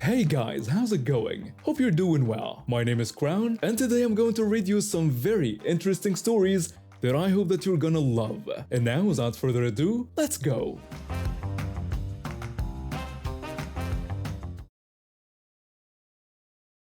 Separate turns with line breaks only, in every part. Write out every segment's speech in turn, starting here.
Hey guys, how's it going? Hope you're doing well. My name is Crown, and today I'm going to read you some very interesting stories that I hope that you're gonna love. And now, without further ado, let's go!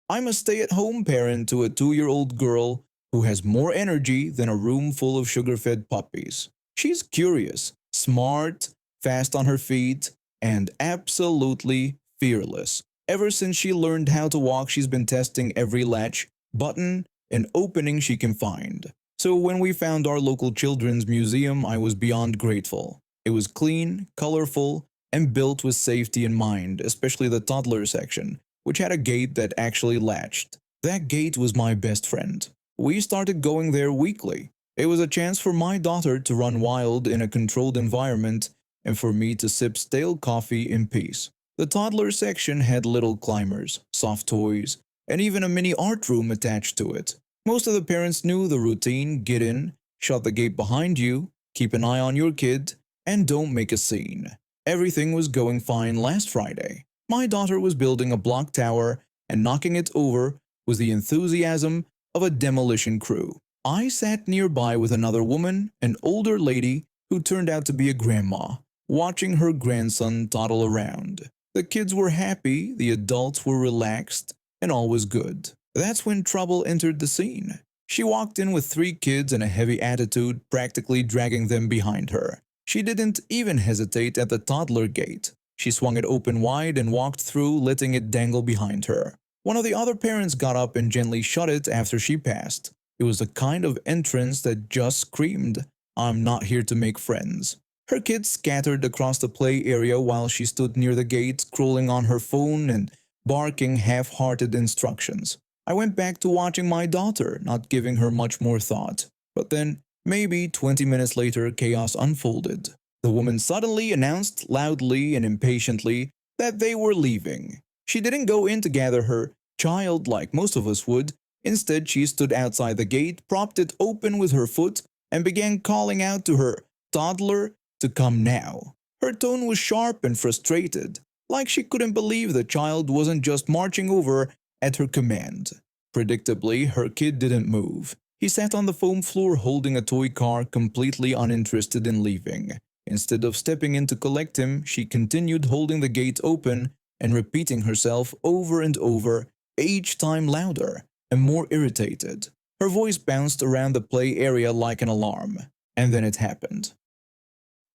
I'm a stay-at-home parent to a 2-year-old girl who has more energy than a room full of sugar-fed puppies. She's curious, smart, fast on her feet, and absolutely fearless. Ever since she learned how to walk, she's been testing every latch, button, and opening she can find. So when we found our local children's museum, I was beyond grateful. It was clean, colorful, and built with safety in mind, especially the toddler section, which had a gate that actually latched. That gate was my best friend. We started going there weekly. It was a chance for my daughter to run wild in a controlled environment and for me to sip stale coffee in peace. The toddler section had little climbers, soft toys, and even a mini art room attached to it. Most of the parents knew the routine: get in, shut the gate behind you, keep an eye on your kid, and don't make a scene. Everything was going fine last Friday. My daughter was building a block tower and knocking it over with the enthusiasm of a demolition crew. I sat nearby with another woman, an older lady who turned out to be a grandma, watching her grandson toddle around. The kids were happy, the adults were relaxed, and all was good. That's when trouble entered the scene. She walked in with 3 kids and a heavy attitude, practically dragging them behind her. She didn't even hesitate at the toddler gate. She swung it open wide and walked through, letting it dangle behind her. One of the other parents got up and gently shut it after she passed. It was the kind of entrance that just screamed, "I'm not here to make friends." Her kids scattered across the play area while she stood near the gate, scrolling on her phone and barking half-hearted instructions. I went back to watching my daughter, not giving her much more thought. But then, maybe 20 minutes later, chaos unfolded. The woman suddenly announced loudly and impatiently that they were leaving. She didn't go in to gather her child like most of us would. Instead, she stood outside the gate, propped it open with her foot, and began calling out to her toddler to come now. Her tone was sharp and frustrated, like she couldn't believe the child wasn't just marching over at her command. Predictably, her kid didn't move. He sat on the foam floor holding a toy car, completely uninterested in leaving. Instead of stepping in to collect him, she continued holding the gate open and repeating herself over and over, each time louder and more irritated. Her voice bounced around the play area like an alarm. And then it happened.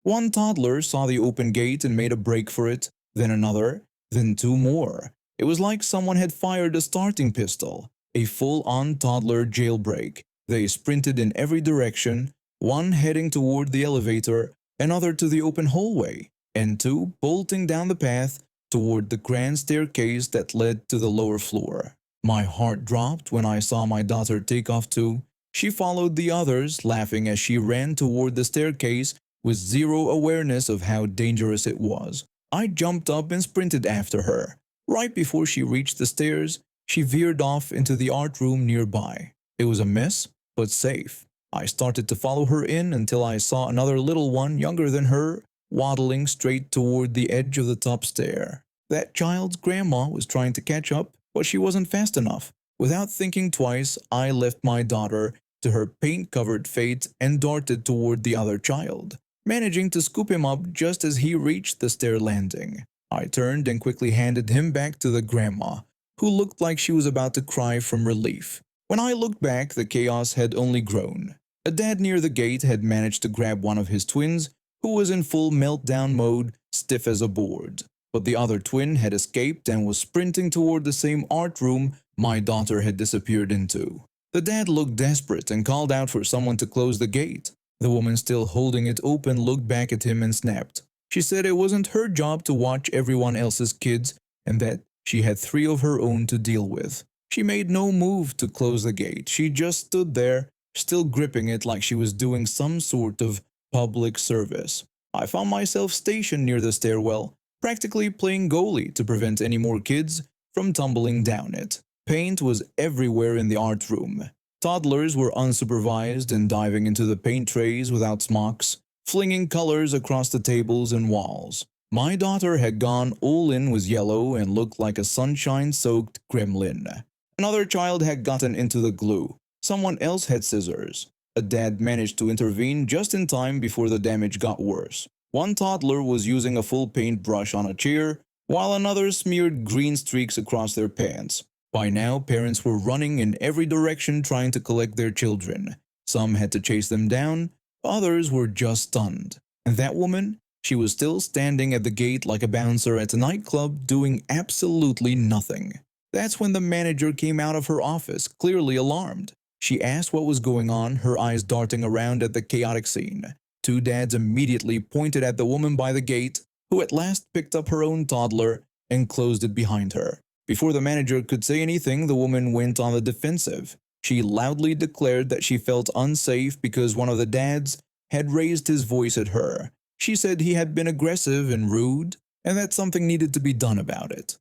One toddler saw the open gate and made a break for it, then another, then 2 more. It was like someone had fired a starting pistol, a full-on toddler jailbreak. They sprinted in every direction, one heading toward the elevator, another to the open hallway, and 2 bolting down the path toward the grand staircase that led to the lower floor. My heart dropped when I saw my daughter take off too. She followed the others, laughing as she ran toward the staircase with zero awareness of how dangerous it was. I jumped up and sprinted after her. Right before she reached the stairs, she veered off into the art room nearby. It was a mess, but safe. I started to follow her in until I saw another little one younger than her waddling straight toward the edge of the top stair. That child's grandma was trying to catch up, but she wasn't fast enough. Without thinking twice, I left my daughter to her paint-covered fate and darted toward the other child, managing to scoop him up just as he reached the stair landing. I turned and quickly handed him back to the grandma, who looked like she was about to cry from relief. When I looked back, the chaos had only grown. A dad near the gate had managed to grab one of his twins, who was in full meltdown mode, stiff as a board. But the other twin had escaped and was sprinting toward the same art room my daughter had disappeared into. The dad looked desperate and called out for someone to close the gate. The woman, still holding it open, looked back at him and snapped. She said it wasn't her job to watch everyone else's kids and that she had 3 of her own to deal with. She made no move to close the gate. She just stood there, still gripping it like she was doing some sort of public service. I found myself stationed near the stairwell, practically playing goalie to prevent any more kids from tumbling down it. Paint was everywhere in the art room. Toddlers were unsupervised and diving into the paint trays without smocks, flinging colors across the tables and walls. My daughter had gone all in with yellow and looked like a sunshine-soaked gremlin. Another child had gotten into the glue. Someone else had scissors. A dad managed to intervene just in time before the damage got worse. One toddler was using a full paintbrush on a chair, while another smeared green streaks across their pants. By now, parents were running in every direction trying to collect their children. Some had to chase them down, others were just stunned. And that woman? She was still standing at the gate like a bouncer at a nightclub doing absolutely nothing. That's when the manager came out of her office, clearly alarmed. She asked what was going on, her eyes darting around at the chaotic scene. Two dads immediately pointed at the woman by the gate, who at last picked up her own toddler and closed it behind her. Before the manager could say anything, the woman went on the defensive. She loudly declared that she felt unsafe because one of the dads had raised his voice at her. She said he had been aggressive and rude, and that something needed to be done about it.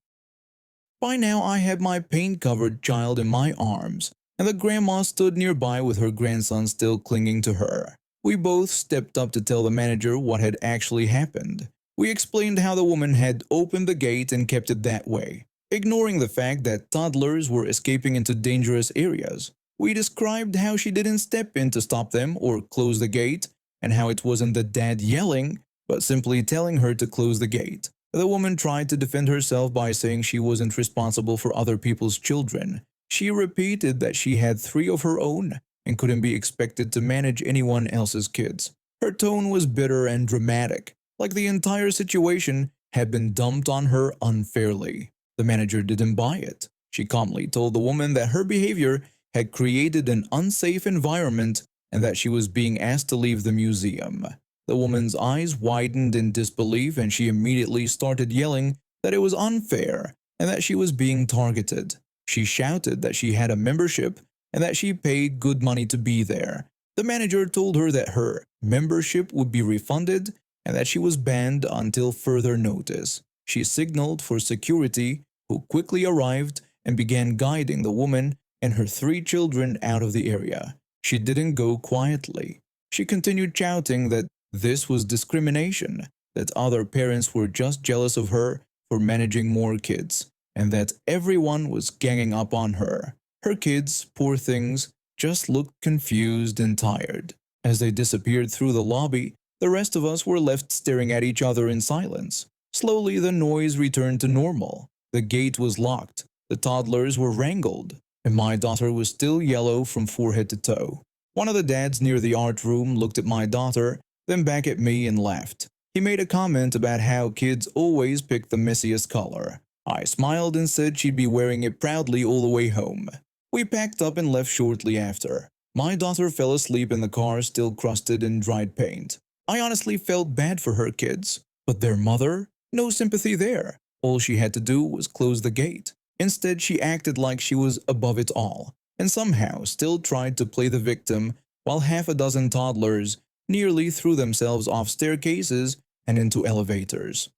By now, I had my paint-covered child in my arms, and the grandma stood nearby with her grandson still clinging to her. We both stepped up to tell the manager what had actually happened. We explained how the woman had opened the gate and kept it that way, ignoring the fact that toddlers were escaping into dangerous areas. We described how she didn't step in to stop them or close the gate, and how it wasn't the dad yelling, but simply telling her to close the gate. The woman tried to defend herself by saying she wasn't responsible for other people's children. She repeated that she had 3 of her own and couldn't be expected to manage anyone else's kids. Her tone was bitter and dramatic, like the entire situation had been dumped on her unfairly. The manager didn't buy it. She calmly told the woman that her behavior had created an unsafe environment and that she was being asked to leave the museum. The woman's eyes widened in disbelief and she immediately started yelling that it was unfair and that she was being targeted. She shouted that she had a membership and that she paid good money to be there. The manager told her that her membership would be refunded and that she was banned until further notice. She signaled for security, who quickly arrived and began guiding the woman and her 3 children out of the area. She didn't go quietly. She continued shouting that this was discrimination, that other parents were just jealous of her for managing more kids, and that everyone was ganging up on her. Her kids, poor things, just looked confused and tired. As they disappeared through the lobby, the rest of us were left staring at each other in silence. Slowly, the noise returned to normal. The gate was locked, the toddlers were wrangled, and my daughter was still yellow from forehead to toe. One of the dads near the art room looked at my daughter, then back at me and laughed. He made a comment about how kids always pick the messiest color. I smiled and said she'd be wearing it proudly all the way home. We packed up and left shortly after. My daughter fell asleep in the car, still crusted in dried paint. I honestly felt bad for her kids, but their mother? No sympathy there. All she had to do was close the gate. Instead, she acted like she was above it all, and somehow still tried to play the victim while half a dozen toddlers nearly threw themselves off staircases and into elevators.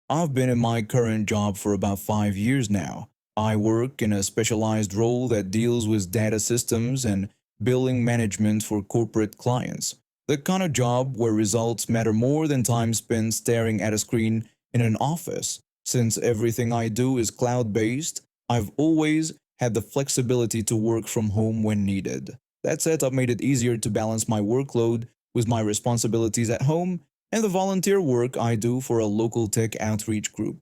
I've been in my current job for about 5 years now. I work in a specialized role that deals with data systems and billing management for corporate clients. The kind of job where results matter more than time spent staring at a screen in an office. Since everything I do is cloud-based, I've always had the flexibility to work from home when needed. That setup made it easier to balance my workload with my responsibilities at home and the volunteer work I do for a local tech outreach group.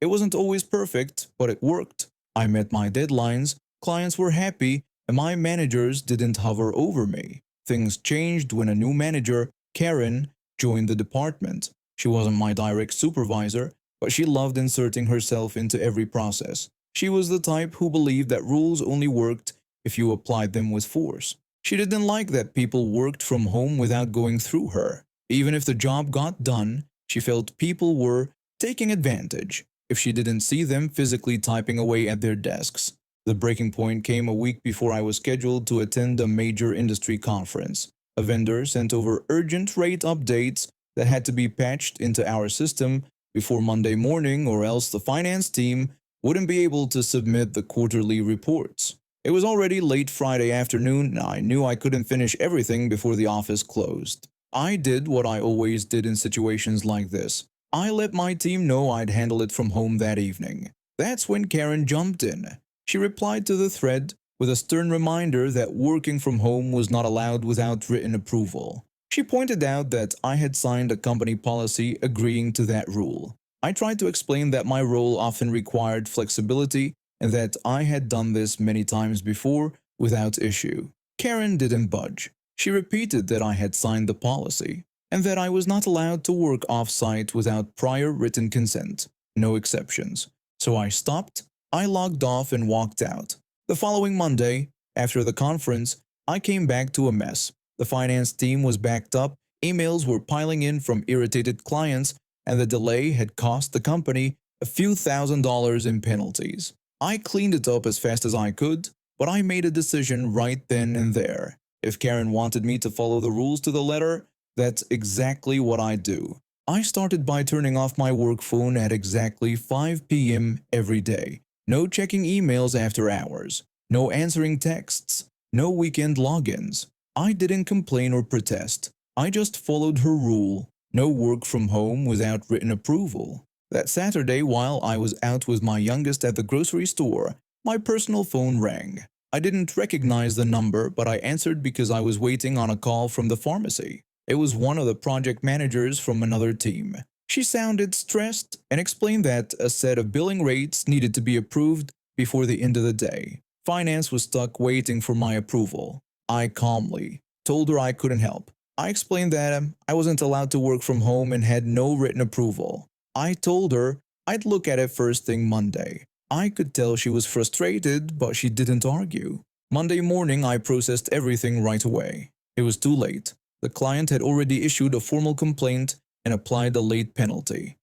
It wasn't always perfect, but it worked. I met my deadlines, clients were happy, and my managers didn't hover over me. Things changed when a new manager, Karen, joined the department. She wasn't my direct supervisor, but she loved inserting herself into every process. She was the type who believed that rules only worked if you applied them with force. She didn't like that people worked from home without going through her. Even if the job got done, she felt people were taking advantage if she didn't see them physically typing away at their desks. The breaking point came a week before I was scheduled to attend a major industry conference. A vendor sent over urgent rate updates that had to be patched into our system before Monday morning, or else the finance team wouldn't be able to submit the quarterly reports. It was already late Friday afternoon and I knew I couldn't finish everything before the office closed. I did what I always did in situations like this. I let my team know I'd handle it from home that evening. That's when Karen jumped in. She replied to the thread with a stern reminder that working from home was not allowed without written approval. She pointed out that I had signed a company policy agreeing to that rule. I tried to explain that my role often required flexibility and that I had done this many times before without issue. Karen didn't budge. She repeated that I had signed the policy and that I was not allowed to work off-site without prior written consent, no exceptions. So I stopped, I logged off and walked out. The following Monday, after the conference, I came back to a mess. The finance team was backed up, emails were piling in from irritated clients, and the delay had cost the company a few $1,000s in penalties. I cleaned it up as fast as I could, but I made a decision right then and there. If Karen wanted me to follow the rules to the letter, that's exactly what I'd do. I started by turning off my work phone at exactly 5 p.m. every day. No checking emails after hours. No answering texts. No weekend logins. I didn't complain or protest. I just followed her rule. No work from home without written approval. That Saturday, while I was out with my youngest at the grocery store, my personal phone rang. I didn't recognize the number, but I answered because I was waiting on a call from the pharmacy. It was one of the project managers from another team. She sounded stressed and explained that a set of billing rates needed to be approved before the end of the day. Finance was stuck waiting for my approval. I calmly told her I couldn't help. I explained that I wasn't allowed to work from home and had no written approval. I told her I'd look at it first thing Monday. I could tell she was frustrated, but she didn't argue. Monday morning, I processed everything right away. It was too late. The client had already issued a formal complaint and applied a late penalty.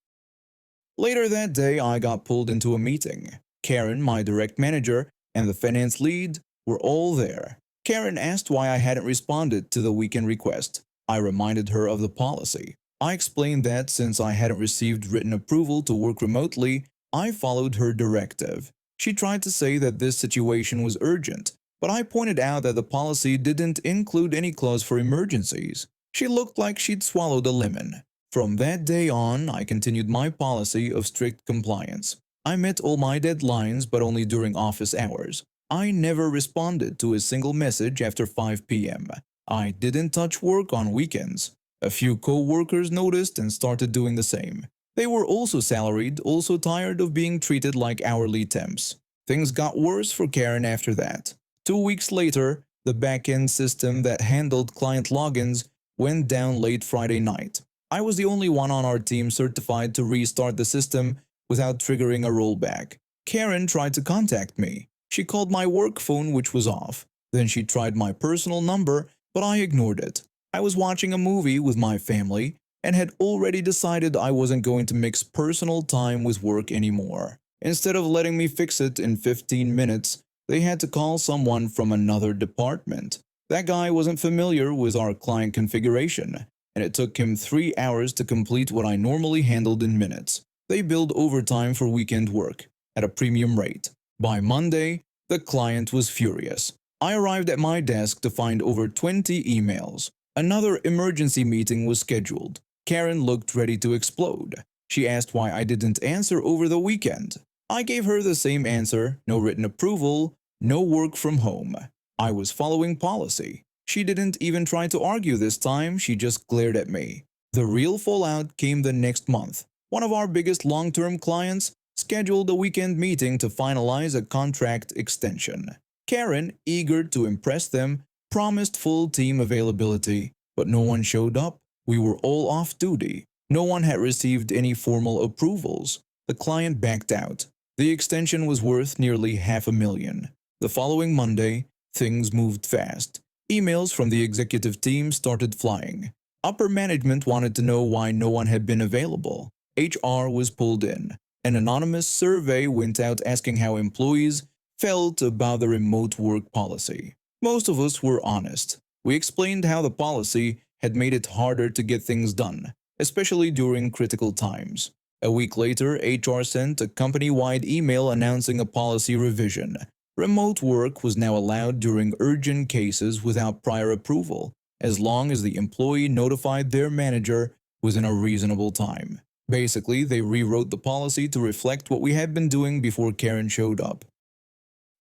Later that day, I got pulled into a meeting. Karen, my direct manager, and the finance lead were all there. Karen asked why I hadn't responded to the weekend request. I reminded her of the policy. I explained that since I hadn't received written approval to work remotely, I followed her directive. She tried to say that this situation was urgent, but I pointed out that the policy didn't include any clause for emergencies. She looked like she'd swallowed a lemon. From that day on, I continued my policy of strict compliance. I met all my deadlines, but only during office hours. I never responded to a single message after 5 p.m. I didn't touch work on weekends. A few co-workers noticed and started doing the same. They were also salaried, also tired of being treated like hourly temps. Things got worse for Karen after that. 2 weeks later, the back-end system that handled client logins went down late Friday night. I was the only one on our team certified to restart the system without triggering a rollback. Karen tried to contact me. She called my work phone, which was off. Then she tried my personal number, but I ignored it. I was watching a movie with my family and had already decided I wasn't going to mix personal time with work anymore. Instead of letting me fix it in 15 minutes, they had to call someone from another department. That guy wasn't familiar with our client configuration, and it took him 3 hours to complete what I normally handled in minutes. They billed overtime for weekend work at a premium rate. By Monday, the client was furious. I arrived at my desk to find over 20 emails. Another emergency meeting was scheduled. Karen looked ready to explode. She asked why I didn't answer over the weekend. I gave her the same answer: no written approval, no work from home. I was following policy. She didn't even try to argue this time, she just glared at me. The real fallout came the next month. One of our biggest long-term clients scheduled a weekend meeting to finalize a contract extension. Karen, eager to impress them, promised full team availability, but no one showed up. We were all off duty. No one had received any formal approvals. The client backed out. The extension was worth nearly $500,000. The following Monday, things moved fast. Emails from the executive team started flying. Upper management wanted to know why no one had been available. HR was pulled in. An anonymous survey went out asking how employees felt about the remote work policy. Most of us were honest. We explained how the policy had made it harder to get things done, especially during critical times. A week later, HR sent a company-wide email announcing a policy revision. Remote work was now allowed during urgent cases without prior approval. as long as the employee notified their manager within a reasonable time. Basically, they rewrote the policy to reflect what we had been doing before Karen showed up.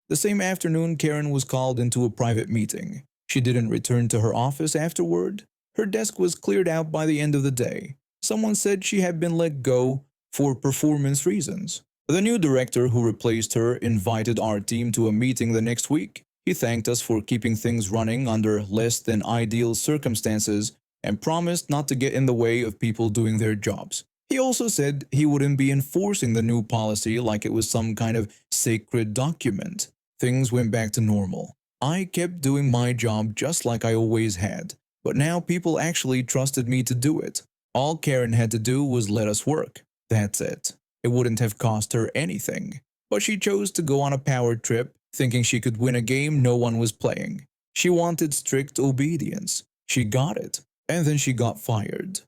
The same afternoon, Karen was called into a private meeting. She didn't return to her office afterward. Her desk was cleared out by the end of the day. Someone said she had been let go for performance reasons. The new director who replaced her invited our team to a meeting the next week. He thanked us for keeping things running under less than ideal circumstances and promised not to get in the way of people doing their jobs. He also said he wouldn't be enforcing the new policy like it was some kind of sacred document. Things went back to normal. I kept doing my job just like I always had, but now people actually trusted me to do it. All Karen had to do was let us work. That's it. It wouldn't have cost her anything. But she chose to go on a power trip, thinking she could win a game no one was playing. She wanted strict obedience. She got it, and then she got fired.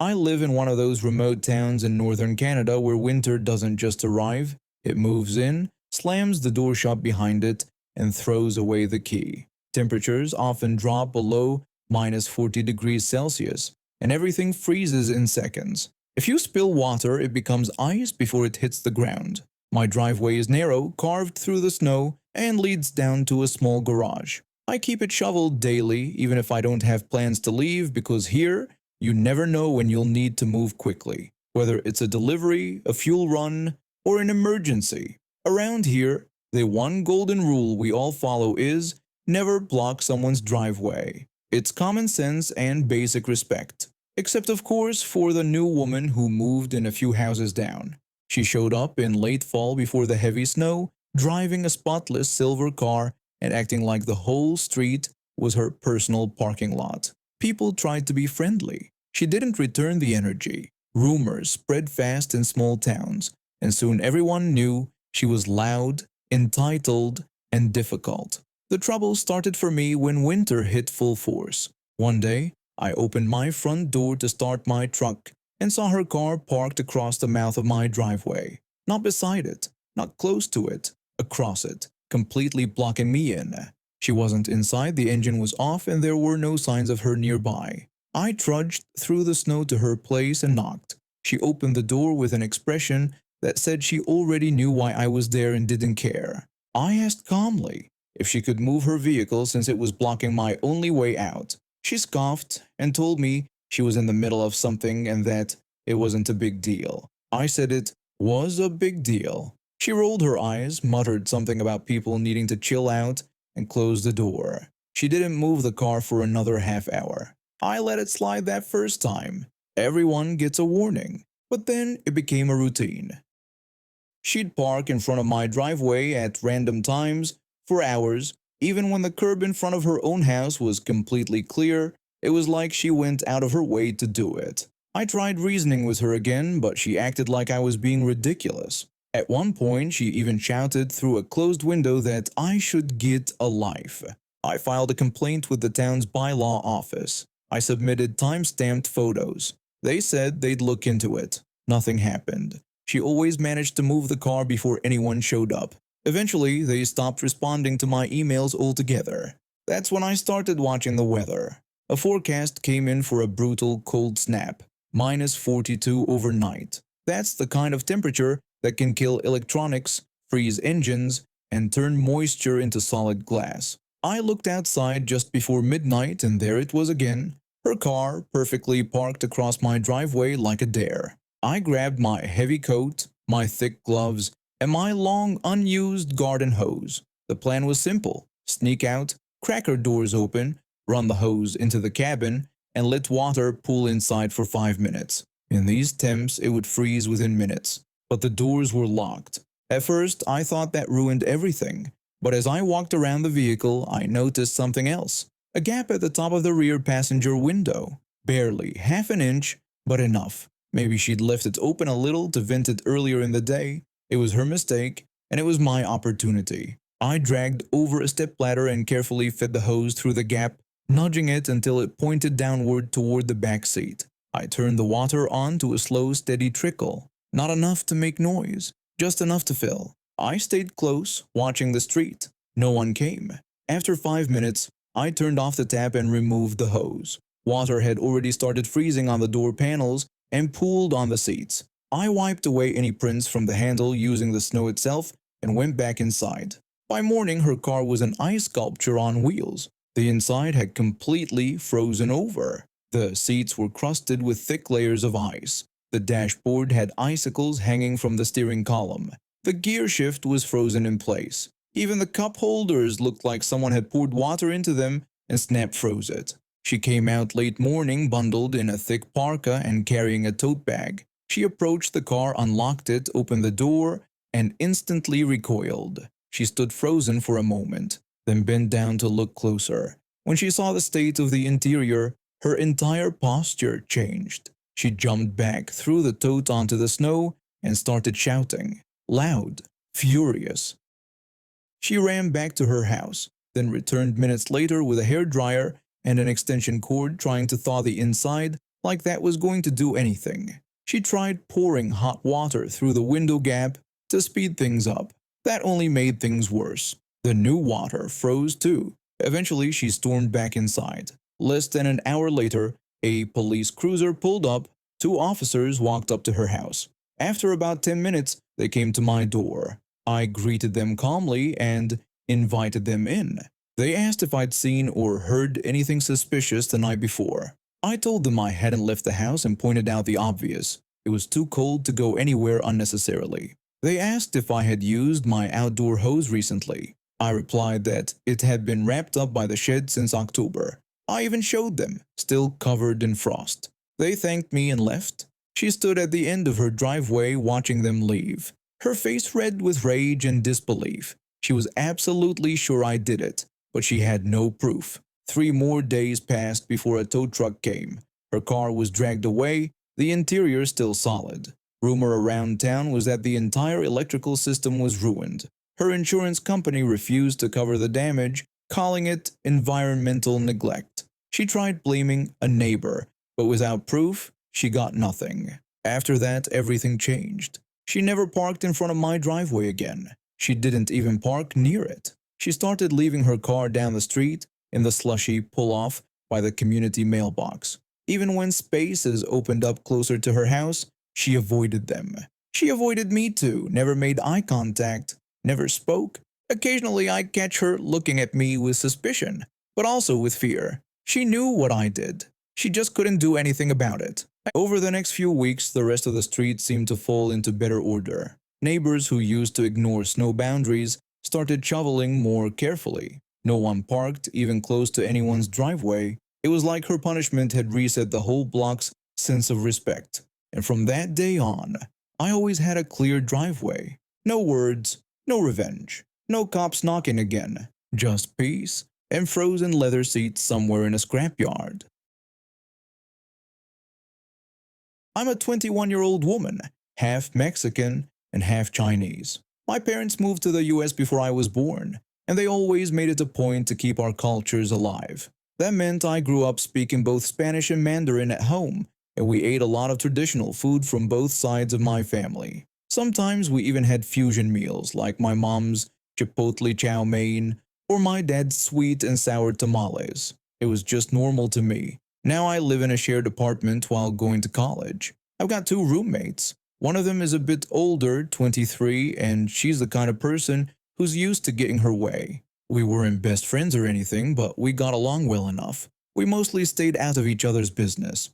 I live in one of those remote towns in northern Canada where winter doesn't just arrive, it moves in, slams the door shut behind it, and throws away the key. Temperatures often drop below minus 40 degrees Celsius, and everything freezes in seconds. If you spill water, it becomes ice before it hits the ground. My driveway is narrow, carved through the snow, and leads down to a small garage. I keep it shoveled daily, even if I don't have plans to leave, because here, you never know when you'll need to move quickly, whether it's a delivery, a fuel run, or an emergency. Around here, the one golden rule we all follow is never block someone's driveway. It's common sense and basic respect. Except of course for the new woman who moved in a few houses down. She showed up in late fall before the heavy snow, driving a spotless silver car and acting like the whole street was her personal parking lot. People tried to be friendly. She didn't return the energy. Rumors spread fast in small towns, and soon everyone knew she was loud, entitled, and difficult. The trouble started for me when winter hit full force. One day, I opened my front door to start my truck and saw her car parked across the mouth of my driveway. Not beside it, not close to it, across it, completely blocking me in. She wasn't inside, the engine was off, and there were no signs of her nearby. I trudged through the snow to her place and knocked. She opened the door with an expression that said she already knew why I was there and didn't care. I asked calmly if she could move her vehicle since it was blocking my only way out. She scoffed and told me she was in the middle of something and that it wasn't a big deal. I said it was a big deal. She rolled her eyes, muttered something about people needing to chill out, and closed the door. She didn't move the car for another half hour. I let it slide that first time. Everyone gets a warning. But then it became a routine. She'd park in front of my driveway at random times for hours. Even when the curb in front of her own house was completely clear, it was like she went out of her way to do it. I tried reasoning with her again, but she acted like I was being ridiculous. At one point, she even shouted through a closed window that I should get a life. I filed a complaint with the town's bylaw office. I submitted time-stamped photos. They said they'd look into it. Nothing happened. She always managed to move the car before anyone showed up. Eventually, they stopped responding to my emails altogether. That's when I started watching the weather. A forecast came in for a brutal cold snap, minus 42 overnight. That's the kind of temperature that can kill electronics, freeze engines, and turn moisture into solid glass. I looked outside just before midnight and there it was again, her car perfectly parked across my driveway like a dare. I grabbed my heavy coat, my thick gloves, and my long unused garden hose. The plan was simple: sneak out, crack her doors open, run the hose into the cabin, and let water pool inside for 5 minutes. In these temps, it would freeze within minutes. But the doors were locked. At first, I thought that ruined everything. But as I walked around the vehicle, I noticed something else. A gap at the top of the rear passenger window. Barely half an inch, but enough. Maybe she'd left it open a little to vent it earlier in the day. It was her mistake, and it was my opportunity. I dragged over a stepladder and carefully fed the hose through the gap, nudging it until it pointed downward toward the back seat. I turned the water on to a slow, steady trickle. Not enough to make noise, just enough to fill. I stayed close, watching the street. No one came. After 5 minutes, I turned off the tap and removed the hose. Water had already started freezing on the door panels and pooled on the seats. I wiped away any prints from the handle using the snow itself and went back inside. By morning, her car was an ice sculpture on wheels. The inside had completely frozen over. The seats were crusted with thick layers of ice. The dashboard had icicles hanging from the steering column. The gear shift was frozen in place. Even the cup holders looked like someone had poured water into them and snap froze it. She came out late morning bundled in a thick parka and carrying a tote bag. She approached the car, unlocked it, opened the door, and instantly recoiled. She stood frozen for a moment, then bent down to look closer. When she saw the state of the interior, her entire posture changed. She jumped back, threw the tote onto the snow, and started shouting, loud, furious. She ran back to her house, then returned minutes later with a hairdryer and an extension cord trying to thaw the inside like that was going to do anything. She tried pouring hot water through the window gap to speed things up. That only made things worse. The new water froze too. Eventually, she stormed back inside. Less than an hour later, a police cruiser pulled up. 2 officers walked up to her house. After about 10 minutes, they came to my door. I greeted them calmly and invited them in. They asked if I'd seen or heard anything suspicious the night before. I told them I hadn't left the house and pointed out the obvious. It was too cold to go anywhere unnecessarily. They asked if I had used my outdoor hose recently. I replied that it had been wrapped up by the shed since October. I even showed them, still covered in frost. They thanked me and left. She stood at the end of her driveway watching them leave, her face red with rage and disbelief. She was absolutely sure I did it, but she had no proof. 3 more days passed before a tow truck came. Her car was dragged away, the interior still solid. Rumor around town was that the entire electrical system was ruined. Her insurance company refused to cover the damage, calling it environmental neglect. She tried blaming a neighbor, but without proof, she got nothing. After that, everything changed. She never parked in front of my driveway again. She didn't even park near it. She started leaving her car down the street in the slushy pull-off by the community mailbox. Even when spaces opened up closer to her house, she avoided them. She avoided me too, never made eye contact, never spoke. Occasionally I'd catch her looking at me with suspicion, but also with fear. She knew what I did. She just couldn't do anything about it. Over the next few weeks, the rest of the street seemed to fall into better order. Neighbors who used to ignore snow boundaries started shoveling more carefully. No one parked even close to anyone's driveway. It was like her punishment had reset the whole block's sense of respect. And from that day on, I always had a clear driveway. No words, no revenge, no cops knocking again. Just peace and frozen leather seats somewhere in a scrapyard. I'm a 21-year-old woman, half Mexican and half Chinese. My parents moved to the US before I was born, and they always made it a point to keep our cultures alive. That meant I grew up speaking both Spanish and Mandarin at home, and we ate a lot of traditional food from both sides of my family. Sometimes we even had fusion meals like my mom's chipotle chow mein or my dad's sweet and sour tamales. It was just normal to me. Now I live in a shared apartment while going to college. I've got 2 roommates. One of them is a bit older, 23, and she's the kind of person who's used to getting her way. We weren't best friends or anything, but we got along well enough. We mostly stayed out of each other's business.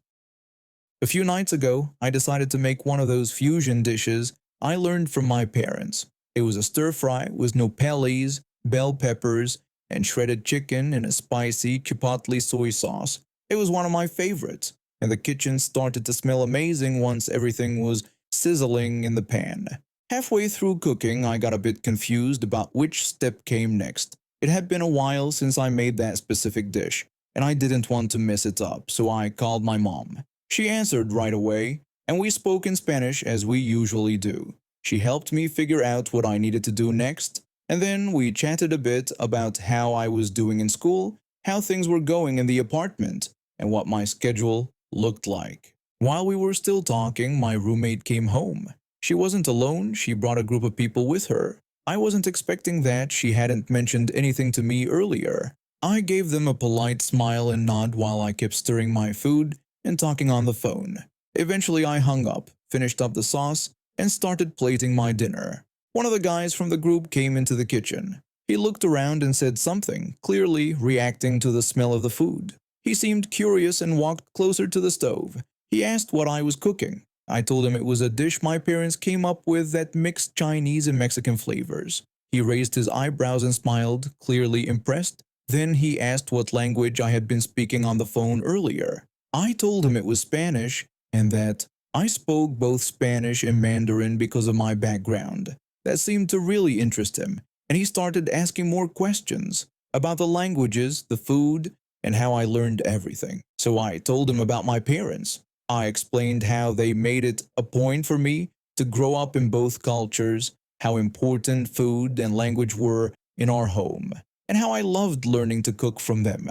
A few nights ago, I decided to make one of those fusion dishes I learned from my parents. It was a stir-fry with nopales, bell peppers, and shredded chicken in a spicy chipotle soy sauce. It was one of my favorites, and the kitchen started to smell amazing once everything was sizzling in the pan. Halfway through cooking, I got a bit confused about which step came next. It had been a while since I made that specific dish, and I didn't want to mess it up, so I called my mom. She answered right away, and we spoke in Spanish as we usually do. She helped me figure out what I needed to do next, and then we chatted a bit about how I was doing in school, how things were going in the apartment, and what my schedule looked like. While we were still talking, my roommate came home. She wasn't alone, she brought a group of people with her. I wasn't expecting that. She hadn't mentioned anything to me earlier. I gave them a polite smile and nod while I kept stirring my food and talking on the phone. Eventually I hung up, finished up the sauce, and started plating my dinner. One of the guys from the group came into the kitchen. He looked around and said something, clearly reacting to the smell of the food. He seemed curious and walked closer to the stove. He asked what I was cooking. I told him it was a dish my parents came up with that mixed Chinese and Mexican flavors. He raised his eyebrows and smiled, clearly impressed. Then he asked what language I had been speaking on the phone earlier. I told him it was Spanish and that I spoke both Spanish and Mandarin because of my background. That seemed to really interest him, and he started asking more questions about the languages, the food, and how I learned everything. So I told him about my parents. I explained how they made it a point for me to grow up in both cultures, how important food and language were in our home, and how I loved learning to cook from them.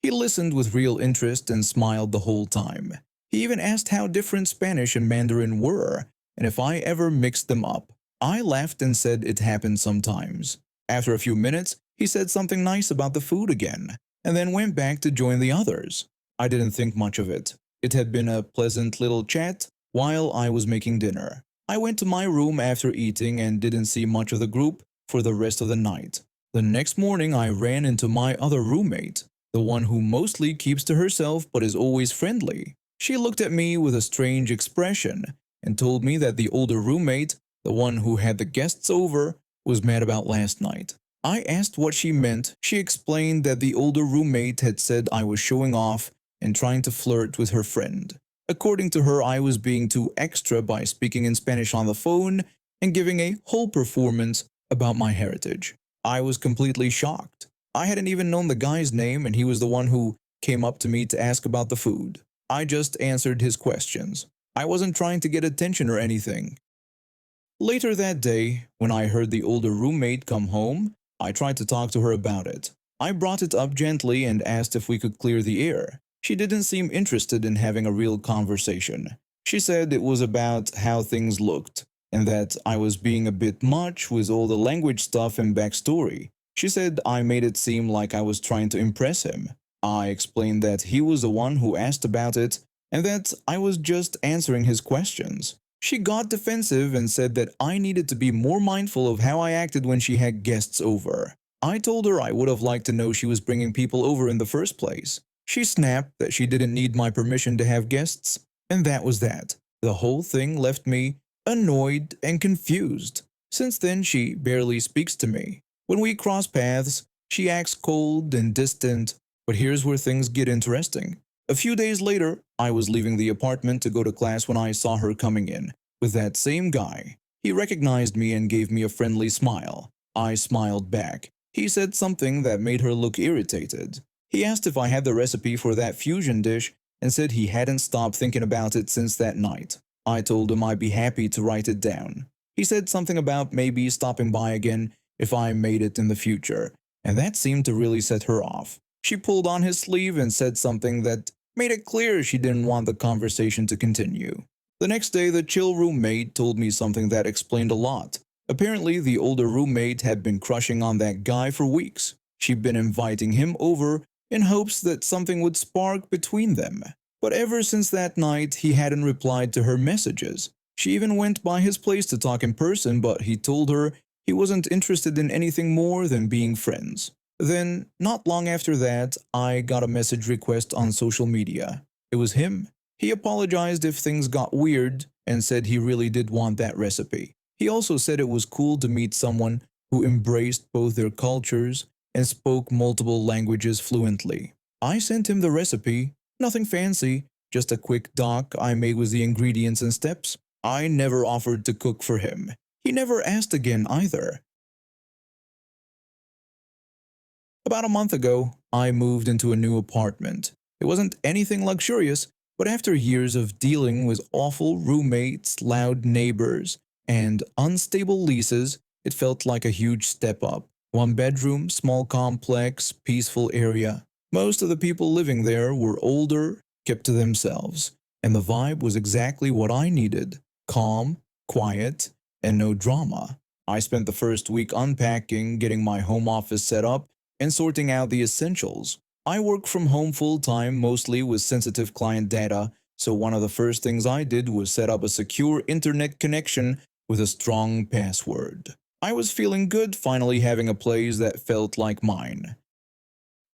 He listened with real interest and smiled the whole time. He even asked how different Spanish and Mandarin were, and if I ever mixed them up. I laughed and said it happened sometimes. After a few minutes, he said something nice about the food again, and then went back to join the others. I didn't think much of it. It had been a pleasant little chat while I was making dinner. I went to my room after eating and didn't see much of the group for the rest of the night. The next morning I ran into my other roommate, the one who mostly keeps to herself but is always friendly. She looked at me with a strange expression and told me that the older roommate, the one who had the guests over, was mad about last night. I asked what she meant. She explained that the older roommate had said I was showing off and trying to flirt with her friend. According to her, I was being too extra by speaking in Spanish on the phone and giving a whole performance about my heritage. I was completely shocked. I hadn't even known the guy's name, and he was the one who came up to me to ask about the food. I just answered his questions. I wasn't trying to get attention or anything. Later that day, when I heard the older roommate come home, I tried to talk to her about it. I brought it up gently and asked if we could clear the air. She didn't seem interested in having a real conversation. She said it was about how things looked, and that I was being a bit much with all the language stuff and backstory. She said I made it seem like I was trying to impress him. I explained that he was the one who asked about it, and that I was just answering his questions. She got defensive and said that I needed to be more mindful of how I acted when she had guests over. I told her I would have liked to know she was bringing people over in the first place. She snapped that she didn't need my permission to have guests, and that was that. The whole thing left me annoyed and confused. Since then, she barely speaks to me. When we cross paths, she acts cold and distant, but here's where things get interesting. A few days later, I was leaving the apartment to go to class when I saw her coming in with that same guy. He recognized me and gave me a friendly smile. I smiled back. He said something that made her look irritated. He asked if I had the recipe for that fusion dish and said he hadn't stopped thinking about it since that night. I told him I'd be happy to write it down. He said something about maybe stopping by again if I made it in the future, and that seemed to really set her off. She pulled on his sleeve and said something that made it clear she didn't want the conversation to continue. The next day, the chill roommate told me something that explained a lot. Apparently, the older roommate had been crushing on that guy for weeks. She'd been inviting him over in hopes that something would spark between them. But ever since that night, he hadn't replied to her messages. She even went by his place to talk in person, but he told her he wasn't interested in anything more than being friends. Then, not long after that, I got a message request on social media. It was him. He apologized if things got weird and said he really did want that recipe. He also said it was cool to meet someone who embraced both their cultures and spoke multiple languages fluently. I sent him the recipe, nothing fancy, just a quick doc I made with the ingredients and steps. I never offered to cook for him. He never asked again either. About a month ago, I moved into a new apartment. It wasn't anything luxurious, but after years of dealing with awful roommates, loud neighbors, and unstable leases, it felt like a huge step up. One bedroom, small complex, peaceful area. Most of the people living there were older, kept to themselves, and the vibe was exactly what I needed. Calm, quiet, and no drama. I spent the first week unpacking, getting my home office set up, and sorting out the essentials. I work from home full time, mostly with sensitive client data, so one of the first things I did was set up a secure internet connection with a strong password. I was feeling good finally having a place that felt like mine.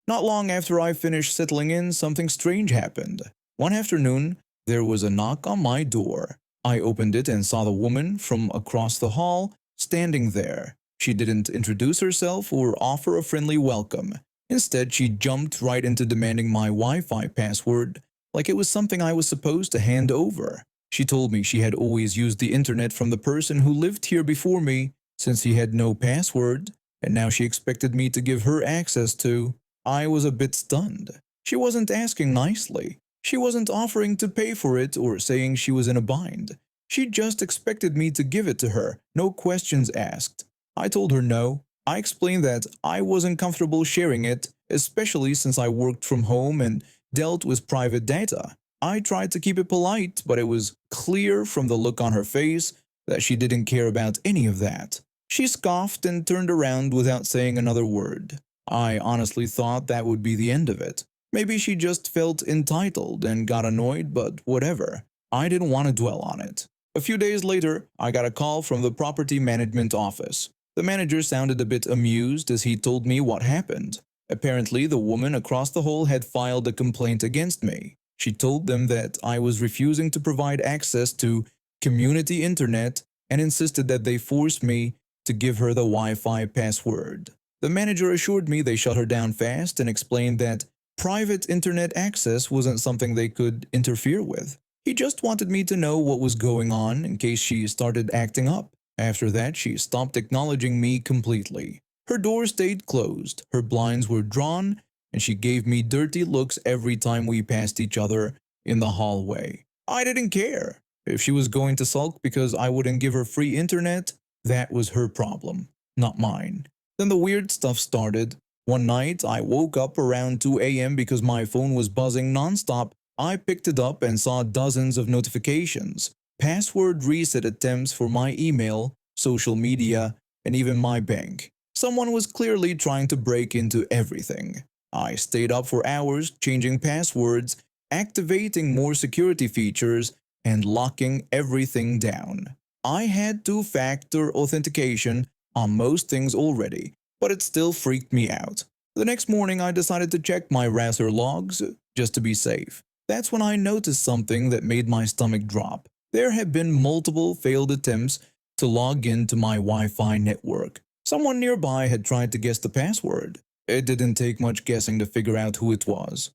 Not long after I finished settling in, something strange happened. One afternoon, there was a knock on my door. I opened it and saw the woman from across the hall standing there. She didn't introduce herself or offer a friendly welcome. Instead, she jumped right into demanding my Wi-Fi password, like it was something I was supposed to hand over. She told me she had always used the internet from the person who lived here before me, since he had no password, and now she expected me to give her access to. I was a bit stunned. She wasn't asking nicely. She wasn't offering to pay for it or saying she was in a bind. She just expected me to give it to her, no questions asked. I told her no. I explained that I wasn't comfortable sharing it, especially since I worked from home and dealt with private data. I tried to keep it polite, but it was clear from the look on her face that she didn't care about any of that. She scoffed and turned around without saying another word. I honestly thought that would be the end of it. Maybe she just felt entitled and got annoyed, but whatever. I didn't want to dwell on it. A few days later, I got a call from the property management office. The manager sounded a bit amused as he told me what happened. Apparently, the woman across the hall had filed a complaint against me. She told them that I was refusing to provide access to community internet and insisted that they force me to give her the Wi-Fi password. The manager assured me they shut her down fast and explained that private internet access wasn't something they could interfere with. He just wanted me to know what was going on in case she started acting up. After that, she stopped acknowledging me completely. Her door stayed closed, her blinds were drawn, and she gave me dirty looks every time we passed each other in the hallway. I didn't care. If she was going to sulk because I wouldn't give her free internet, that was her problem, not mine. Then the weird stuff started. One night, I woke up around 2 a.m. because my phone was buzzing nonstop. I picked it up and saw dozens of notifications. Password reset attempts for my email, social media, and even my bank. Someone was clearly trying to break into everything. I stayed up for hours changing passwords, activating more security features, and locking everything down. I had two-factor authentication on most things already, but it still freaked me out. The next morning I decided to check my router logs just to be safe. That's when I noticed something that made my stomach drop. There had been multiple failed attempts to log into my Wi-Fi network. Someone nearby had tried to guess the password. It didn't take much guessing to figure out who it was.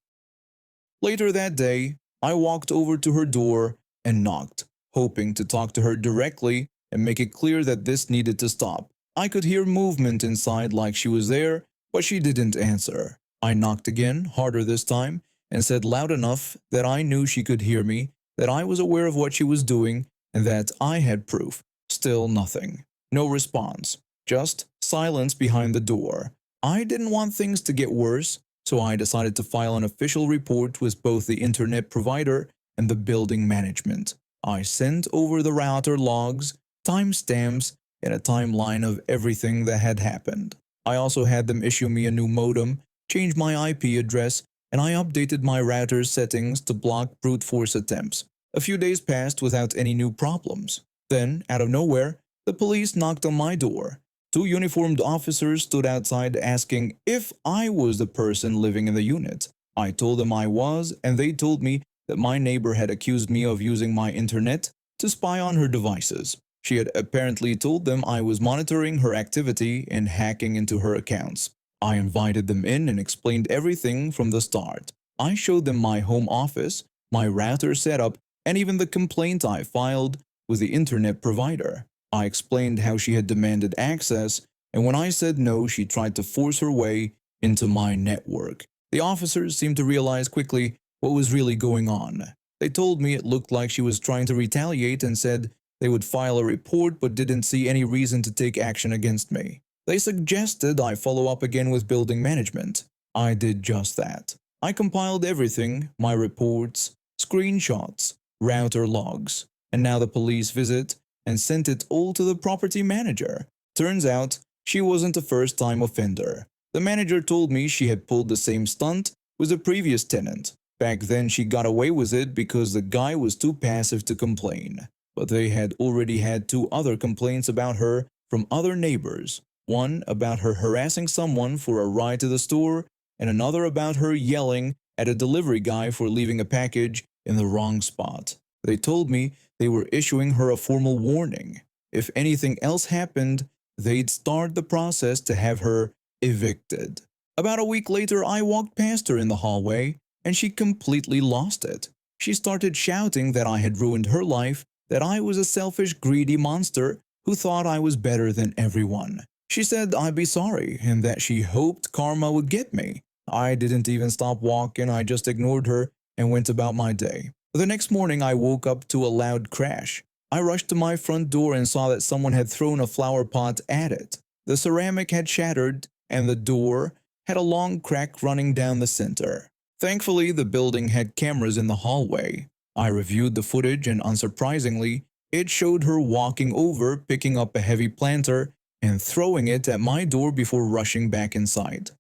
Later that day, I walked over to her door and knocked, hoping to talk to her directly and make it clear that this needed to stop. I could hear movement inside like she was there, but she didn't answer. I knocked again, harder this time, and said loud enough that I knew she could hear me, that I was aware of what she was doing, and that I had proof. Still nothing. No response. Just silence behind the door. I didn't want things to get worse, so I decided to file an official report with both the internet provider and the building management. I sent over the router logs, timestamps, and a timeline of everything that had happened. I also had them issue me a new modem, change my IP address, and I updated my router's settings to block brute force attempts. A few days passed without any new problems. Then, out of nowhere, the police knocked on my door. Two uniformed officers stood outside asking if I was the person living in the unit. I told them I was, and they told me that my neighbor had accused me of using my internet to spy on her devices. She had apparently told them I was monitoring her activity and hacking into her accounts. I invited them in and explained everything from the start. I showed them my home office, my router setup, and even the complaint I filed with the internet provider. I explained how she had demanded access, and when I said no, she tried to force her way into my network. The officers seemed to realize quickly what was really going on. They told me it looked like she was trying to retaliate and said they would file a report but didn't see any reason to take action against me. They suggested I follow up again with building management. I did just that. I compiled everything, my reports, screenshots, router logs, and now the police visit, and sent it all to the property manager. Turns out, she wasn't a first-time offender. The manager told me she had pulled the same stunt with a previous tenant. Back then she got away with it because the guy was too passive to complain. But they had already had 2 other complaints about her from other neighbors. One about her harassing someone for a ride to the store, and another about her yelling at a delivery guy for leaving a package in the wrong spot. They told me they were issuing her a formal warning. If anything else happened, they'd start the process to have her evicted. About a week later, I walked past her in the hallway, and she completely lost it. She started shouting that I had ruined her life, that I was a selfish, greedy monster who thought I was better than everyone. She said I'd be sorry and that she hoped karma would get me. I didn't even stop walking, I just ignored her and went about my day. The next morning, I woke up to a loud crash. I rushed to my front door and saw that someone had thrown a flower pot at it. The ceramic had shattered, and the door had a long crack running down the center. Thankfully, the building had cameras in the hallway. I reviewed the footage, and unsurprisingly, it showed her walking over, picking up a heavy planter, and throwing it at my door before rushing back inside.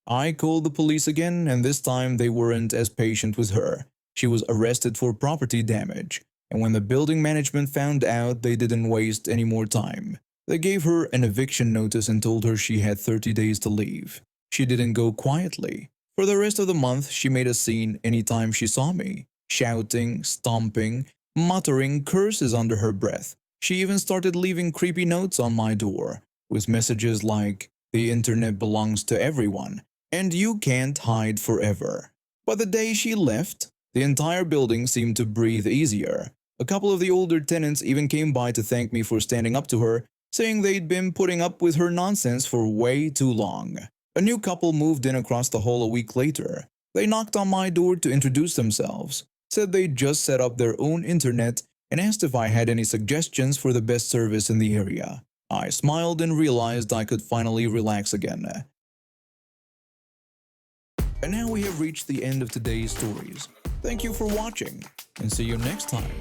I called the police again, and this time they weren't as patient with her. She was arrested for property damage, and when the building management found out, they didn't waste any more time. They gave her an eviction notice and told her she had 30 days to leave. She didn't go quietly. For the rest of the month, she made a scene anytime she saw me, shouting, stomping, muttering curses under her breath. She even started leaving creepy notes on my door, with messages like, "The internet belongs to everyone, and you can't hide forever." But the day she left, the entire building seemed to breathe easier. A couple of the older tenants even came by to thank me for standing up to her, saying they'd been putting up with her nonsense for way too long. A new couple moved in across the hall a week later. They knocked on my door to introduce themselves, said they'd just set up their own internet, and asked if I had any suggestions for the best service in the area. I smiled and realized I could finally relax again. And now we have reached the end of today's stories. Thank you for watching, and see you next time.